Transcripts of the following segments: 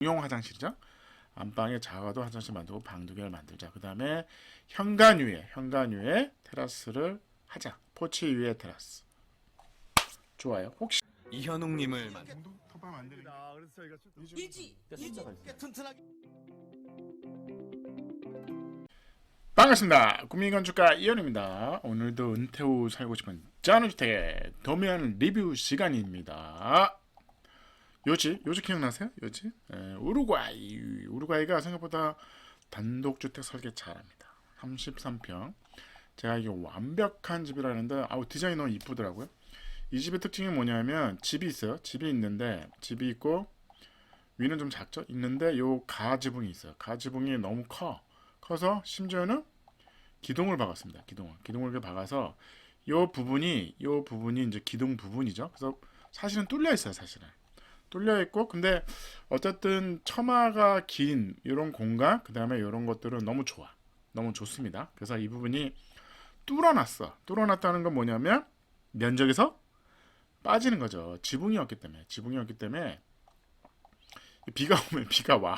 용 화장실이죠. 안방에 자가도 화장실 만들고 방 두 개를 만들자. 그 다음에 현관 위에 테라스를 하자. 포치 위에 테라스. 좋아요. 혹시 이현웅님을 만. 정도 터방 만드는 게 그래서 저희가 숫자가 튼튼하게 반갑습니다. 국민건축가 이현우입니다. 오늘도 은퇴 후 살고 싶은 전원주택의 도면 리뷰 시간입니다. 요지 기억나세요? 요지? 우루과이가 생각보다 단독주택 설계 잘합니다. 33평. 제가 이게 완벽한 집이라는데 디자인이 너무 이쁘더라고요. 이 집의 특징이 뭐냐면 집이 있어요. 집이 있는데 집이 있고 위는 좀 작죠? 있는데 요 가지붕이 있어요. 가지붕이 너무 커서 심지어는 기둥을 박았습니다. 기둥을 이렇게 박아서 요 부분이 이제 기둥 부분이죠. 그래서 사실은 뚫려 있어요. 뚫려 있고 근데 어쨌든 처마가 긴 이런 공간 그다음에 이런 것들은 너무 좋아. 너무 좋습니다. 그래서 이 부분이 뚫어놨다는 건 뭐냐면 면적에서 빠지는 거죠. 지붕이었기 때문에 비가 오면 비가 와.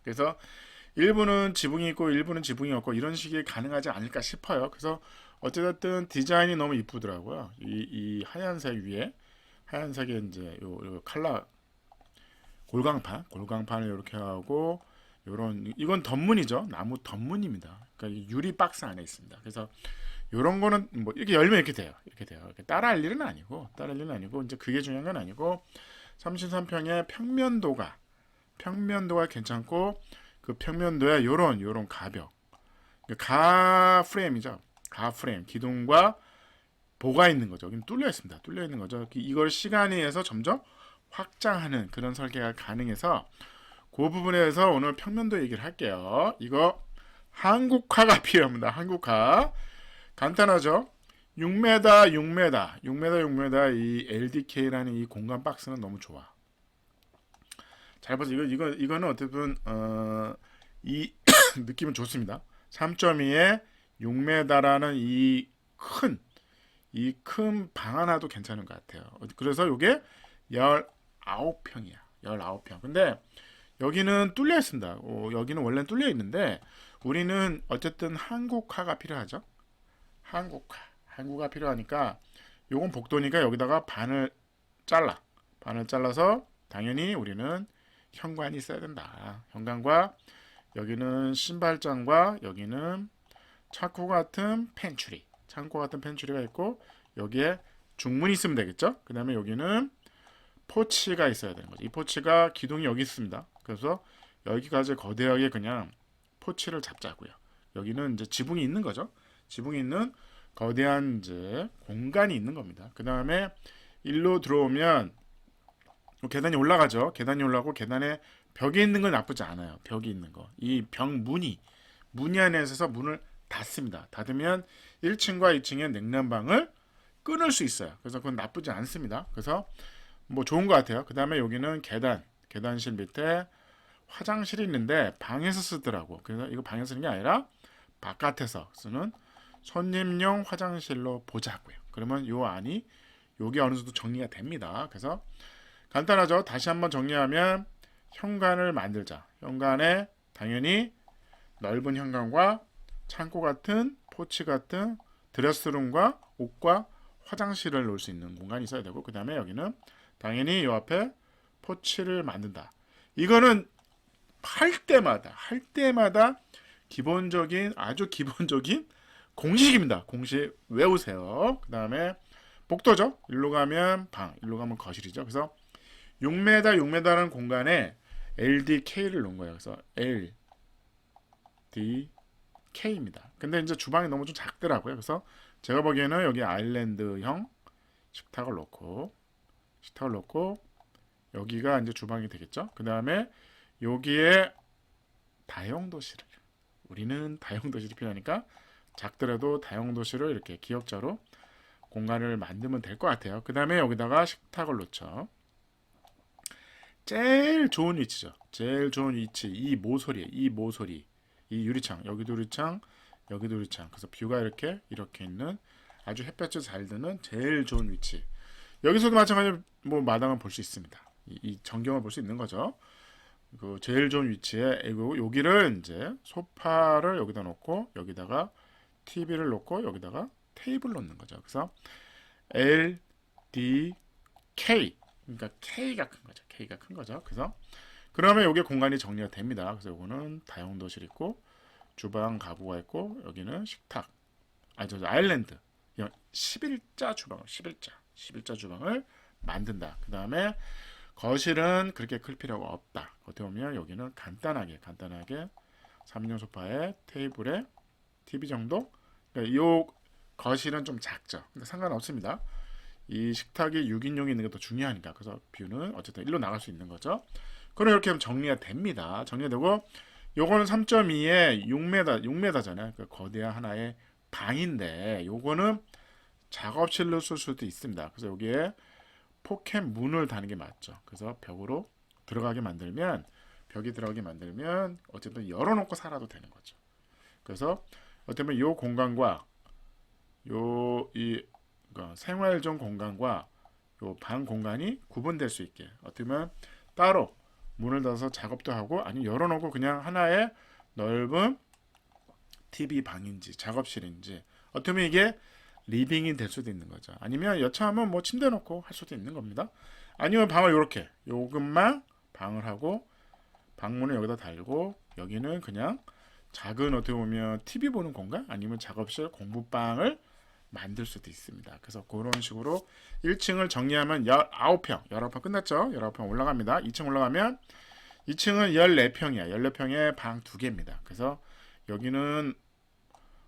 그래서 일부는 지붕이 있고 일부는 지붕이 없고 이런 식이 가능하지 않을까 싶어요. 그래서 어쨌든 디자인이 너무 이쁘더라고요. 이 하얀색 위에 하얀색에 이제 요 칼라 골강판을 이렇게 하고 이건 덧문이죠. 나무 덧문입니다. 그러니까 유리 박스 안에 있습니다. 그래서 요런 거는 뭐 이렇게 열면 이렇게 돼요. 이렇게 따라할 일은 아니고 이제 그게 중요한 건 아니고 33평의 평면도가 괜찮고 그 평면도에 요런 가벽 가 프레임이죠. 가 프레임 기둥과 보가 있는 거죠. 여기 뚫려 있는 거죠. 이걸 시간에 의해서 점점 확장하는 그런 설계가 가능해서 그 부분에서 오늘 평면도 얘기를 할게요. 이거 한국화가 필요합니다. 한국화 간단하죠. 6m 이 LDK라는 이 공간 박스는 너무 좋아. 잘 봐서 이거는 어쨌든 이 느낌은 좋습니다. 3.2에 6m라는 이 큰 방 하나도 괜찮은 것 같아요. 그래서 이게 19평이야. 19평. 근데 여기는 뚫려 있습니다. 여기는 원래는 뚫려 있는데 우리는 어쨌든 한국화가 필요하죠. 한국화 필요하니까 요건 복도니까 여기다가 반을 잘라서 당연히 우리는 현관이 있어야 된다. 현관과 여기는 신발장과 여기는 창고 같은 펜츄리가 있고 여기에 중문이 있으면 되겠죠. 그 다음에 여기는 포치가 있어야 되는 거죠. 이 포치가 기둥이 여기 있습니다. 그래서 여기까지 거대하게 그냥 포치를 잡자고요. 여기는 이제 지붕이 있는 거죠. 지붕이 있는 거대한 이제 공간이 있는 겁니다. 그 다음에 일로 들어오면 계단이 올라가죠. 계단이 올라가고 계단에 벽에 있는 건 나쁘지 않아요. 벽이 있는 거. 이 벽 문이 안에 있어서 문을 닫습니다. 닫으면 1층과 2층의 냉난방을 끊을 수 있어요. 그래서 그건 나쁘지 않습니다. 그래서 뭐 좋은 것 같아요. 그 다음에 여기는 계단실 밑에 화장실이 있는데 방에서 쓰더라고. 그래서 이거 방에서 쓰는 게 아니라 바깥에서 쓰는 손님용 화장실로 보자고요. 그러면 요 안이 요게 어느 정도 정리가 됩니다. 그래서 간단하죠. 다시 한번 정리하면 현관을 만들자. 현관에 당연히 넓은 현관과 창고 같은 포치 같은 드레스룸과 옷과 화장실을 놓을 수 있는 공간이 있어야 되고 그 다음에 여기는 당연히 요 앞에 포치를 만든다. 이거는 할 때마다 아주 기본적인 공식입니다. 공식 외우세요. 그 다음에 복도죠. 일로 가면 방, 일로 가면 거실이죠. 그래서 6m라는 공간에 LDK를 놓은 거예요. 그래서 LDK입니다. 근데 이제 주방이 너무 좀 작더라고요. 그래서 제가 보기에는 여기 아일랜드형 식탁을 놓고 여기가 이제 주방이 되겠죠. 그 다음에 여기에 우리는 다용도실이 필요하니까 작더라도 다용도실을 이렇게 기역자로 공간을 만들면 될 것 같아요. 그 다음에 여기다가 식탁을 놓죠. 제일 좋은 위치죠. 이 모서리, 이 유리창, 여기도 유리창. 그래서 뷰가 이렇게 있는 아주 햇볕이 잘 드는 제일 좋은 위치. 여기서도 마찬가지로 뭐 마당을 볼 수 있습니다. 이 전경을 볼 수 있는 거죠. 그 제일 좋은 위치에 여기를 이제 소파를 여기다 놓고 여기다가 TV를 놓고 여기다가 테이블 놓는 거죠. 그래서 L, D, K. 그러니까 K가 큰 거죠. K가 큰 거죠. 그래서 그러면 여기 공간이 정리가 됩니다. 그래서 요거는 다용도실 있고 주방 가구가 있고 여기는 식탁. 저 아일랜드. 11자 주방, 11자 주방을 만든다. 그 다음에 거실은 그렇게 클 필요가 없다. 어떻게 보면 여기는 간단하게 3인용 소파에 테이블에 TV 정도. 이 거실은 좀 작죠. 근데 상관없습니다. 이 식탁이 6인용이 있는 게 더 중요하니까. 그래서 뷰는 어쨌든 일로 나갈 수 있는 거죠. 그럼 이렇게 하면 정리가 됩니다. 정리되고 요거는 3.2에 6m잖아요. 그 거대한 하나의 방인데 요거는 작업실로 쓸 수도 있습니다. 그래서 여기에 포켓 문을 다는 게 맞죠. 그래서 벽으로 들어가게 만들면 벽이 들어가게 만들면 어쨌든 열어놓고 살아도 되는 거죠. 그래서 어떻게 보면 이 공간과 이 그러니까 생활용 공간과 요 방 공간이 구분될 수 있게 어떻게 보면 따로 문을 닫아서 작업도 하고 아니면 열어놓고 그냥 하나의 넓은 TV 방인지 작업실인지 어떻게 보면 이게 리빙이 될 수도 있는 거죠. 아니면 여차하면 뭐 침대 놓고 할 수도 있는 겁니다. 아니면 방을 이렇게 요것만 방을 하고 방문을 여기다 달고 여기는 그냥 작은 어떻게 보면 TV 보는 공간 아니면 작업실 공부방을 만들 수도 있습니다. 그래서 그런 식으로 1층을 정리하면 19평 끝났죠? 19평 올라갑니다. 2층 올라가면 2층은 14평이야. 14평에 방 2개입니다. 그래서 여기는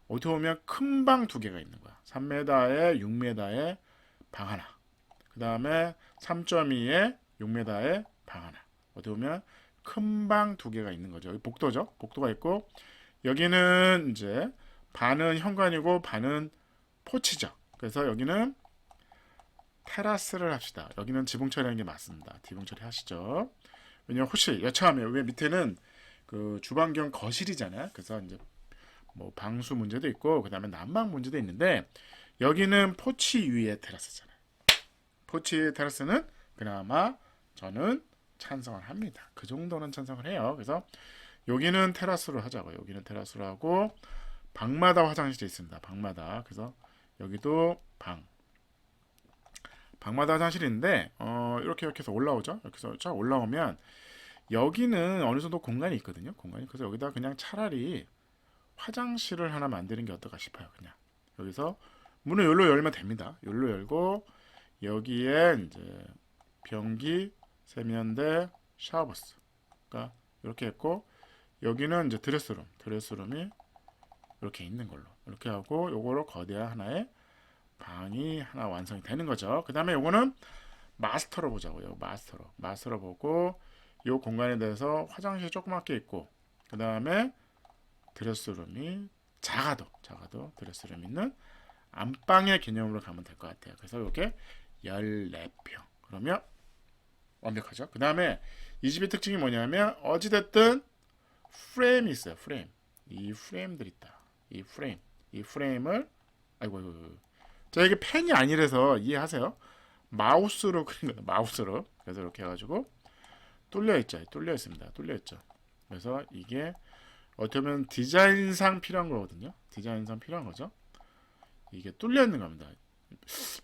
어떻게 보면 큰 방 2개가 있는 거야. 3m에 6m에 방 하나. 그 다음에 3.2에 6m에 방 하나. 어떻게 보면 큰 방 2개가 있는 거죠. 여기 복도죠. 복도가 있고 여기는 이제 반은 현관이고 반은 포치죠. 그래서 여기는 테라스를 합시다. 여기는 지붕 처리하는 게 맞습니다. 지붕 처리 하시죠. 왜냐면 혹시 여차하면 왜 밑에는 그 주방 겸 거실이잖아요. 그래서 이제 뭐 방수 문제도 있고 그다음에 난방 문제도 있는데 여기는 포치 위에 테라스잖아요. 포치 위에 테라스는 그나마 저는 찬성을 합니다. 그 정도는 찬성을 해요. 그래서 여기는 테라스로 하자고요. 여기는 테라스로 하고 방마다 화장실이 있습니다. 방마다. 그래서 여기도 방마다 화장실인데 이렇게 해서 올라오죠. 이렇게 해서 쫙 올라오면 여기는 어느 정도 공간이 있거든요. 공간이. 그래서 여기다 그냥 차라리 화장실을 하나 만드는 게 어떨까 싶어요. 그냥 여기서 문을 열로 열면 됩니다. 열로 열고 여기에 이제 변기, 세면대, 샤워부스. 그러니까 이렇게 했고 여기는 이제 드레스룸이 이렇게 있는 걸로 이렇게 하고 요거로 거대한 하나의 방이 하나 완성이 되는 거죠. 그 다음에 요거는 마스터로 보자고요. 마스터로 보고 요 공간에 대해서 화장실 조그맣게 있고 그 다음에 드레스룸이 작아도 드레스룸 있는 안방의 개념으로 가면 될 것 같아요. 그래서 요게 14평 그러면 완벽하죠. 그 다음에 이 집의 특징이 뭐냐면 어찌됐든 프레임이 있어요. 이 프레임들 있다. 이 프레임을 자 이게 펜이 아니라서 이해하세요. 마우스로 그린 거다. 마우스로. 그래서 이렇게 해가지고 뚫려 있습니다. 그래서 이게 어떻게 보면 디자인상 필요한 거거든요. 디자인상 필요한 거죠. 이게 뚫려 있는 겁니다.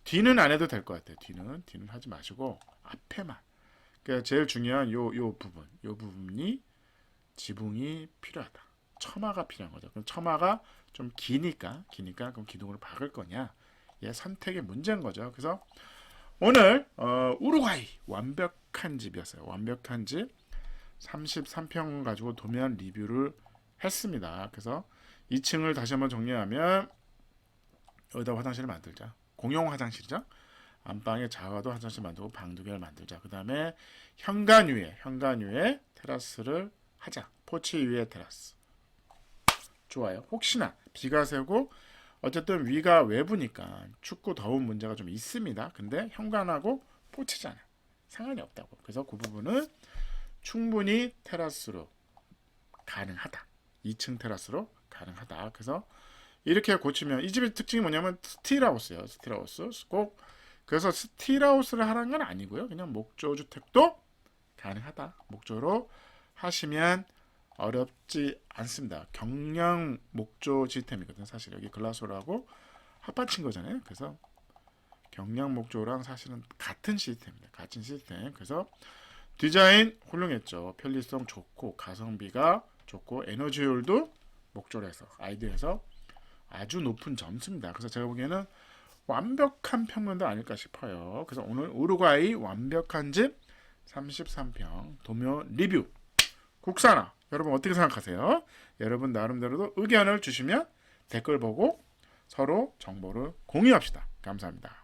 뒤는 안 해도 될 것 같아요. 뒤는 하지 마시고 앞에만. 그러니까 제일 중요한 요 부분이 지붕이 필요하다. 처마가 필요한 거죠. 그럼 처마가 좀 기니까 그럼 기둥으로 박을 거냐? 얘 선택의 문제인 거죠. 그래서 오늘 우루과이 완벽한 집이었어요. 완벽한 집 33평 가지고 도면 리뷰를 했습니다. 그래서 2층을 다시 한번 정리하면 여기다 화장실을 만들자. 공용 화장실이죠. 안방에 작아도 화장실 만들고 방 2개를 만들자. 그 다음에 현관 위에 테라스를 하자. 포치 위에 테라스. 좋아요. 혹시나 비가 새고 어쨌든 위가 외부니까 춥고 더운 문제가 좀 있습니다. 근데 현관하고 포치잖아. 상관이 없다고. 그래서 그 부분은 충분히 테라스로 가능하다. 2층 테라스로 가능하다. 그래서 이렇게 고치면 이 집의 특징이 뭐냐면 스틸하우스예요. 스틸하우스. 꼭 그래서 스틸하우스를 하라는 건 아니고요. 그냥 목조 주택도 가능하다. 목조로 하시면 어렵지 않습니다. 경량 목조 시스템이거든요. 사실 여기 글라소라고 합받친 거잖아요. 그래서 경량 목조랑 사실은 같은 시스템입니다. 같은 시스템. 그래서 디자인 훌륭했죠. 편리성 좋고 가성비가 좋고 에너지 효율도 목조에서 아이디어에서 아주 높은 점수입니다. 그래서 제가 보기에는 완벽한 평면도 아닐까 싶어요. 그래서 오늘 우루과이 완벽한 집 33평 도묘 리뷰 국산화 여러분 어떻게 생각하세요? 여러분 나름대로도 의견을 주시면 댓글 보고 서로 정보를 공유합시다. 감사합니다.